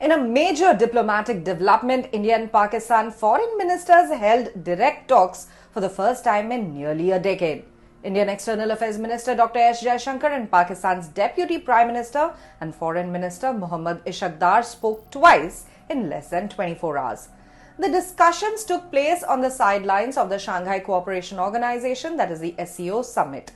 In a major diplomatic development, India and Pakistan foreign ministers held direct talks for the first time in nearly a decade. Indian External Affairs Minister Dr. Jaishankar and Pakistan's Deputy Prime Minister and Foreign Minister Mohammad Ishaq spoke twice in less than 24 hours. The discussions took place on the sidelines of the Shanghai Cooperation Organization, that is the SCO Summit.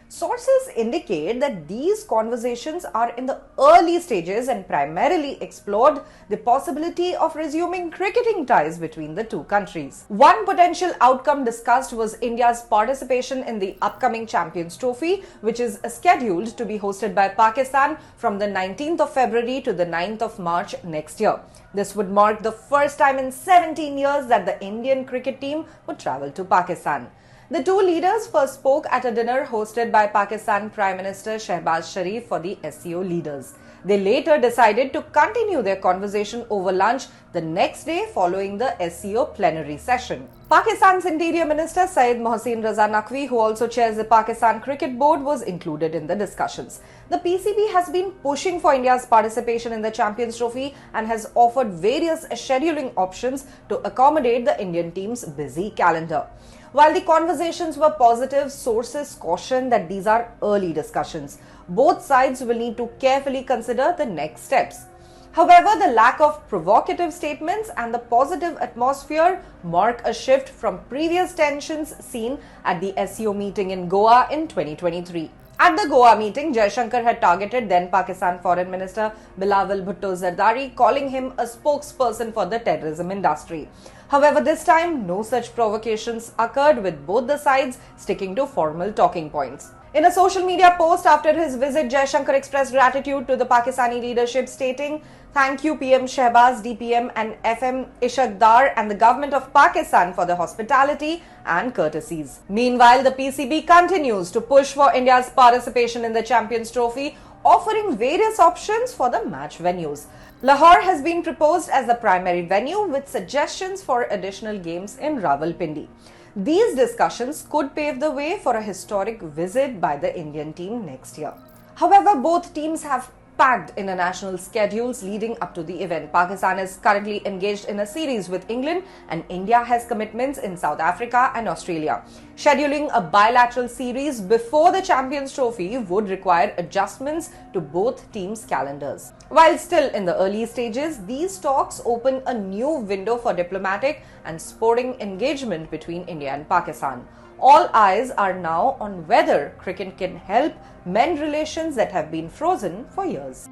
Sources indicate that these conversations are in the early stages and primarily explored the possibility of resuming cricketing ties between the two countries. One potential outcome discussed was India's participation in the upcoming Champions Trophy, which is scheduled to be hosted by Pakistan from the 19th of February to the 9th of March next year. This would mark the first time in 17 years that the Indian cricket team would travel to Pakistan. The two leaders first spoke at a dinner hosted by Pakistan Prime Minister Shehbaz Sharif for the SCO leaders. They later decided to continue their conversation over lunch the next day following the SCO plenary session. Pakistan's Interior Minister Syed Mohsin Raza Naqvi, who also chairs the Pakistan Cricket Board, was included in the discussions. The PCB has been pushing for India's participation in the Champions Trophy and has offered various scheduling options to accommodate the Indian team's busy calendar. While the conversations were positive, sources caution that these are early discussions. Both sides will need to carefully consider the next steps. However, the lack of provocative statements and the positive atmosphere mark a shift from previous tensions seen at the SCO meeting in Goa in 2023. At the Goa meeting, Jaishankar had targeted then Pakistan Foreign Minister Bilawal Bhutto Zardari, calling him a spokesperson for the terrorism industry. However, this time, no such provocations occurred, with both the sides sticking to formal talking points. In a social media post after his visit, Jaishankar expressed gratitude to the Pakistani leadership, stating, "Thank you PM Shehbaz, DPM and FM Ishaq and the government of Pakistan for the hospitality and courtesies." Meanwhile, the PCB continues to push for India's participation in the Champions Trophy, offering various options for the match venues. Lahore has been proposed as the primary venue, with suggestions for additional games in Rawalpindi. These discussions could pave the way for a historic visit by the Indian team next year. However, both teams have packed international schedules leading up to the event. Pakistan is currently engaged in a series with England, and India has commitments in South Africa and Australia. Scheduling a bilateral series before the Champions Trophy would require adjustments to both teams' calendars. While still in the early stages, these talks open a new window for diplomatic and sporting engagement between India and Pakistan. All eyes are now on whether cricket can help mend relations that have been frozen for years.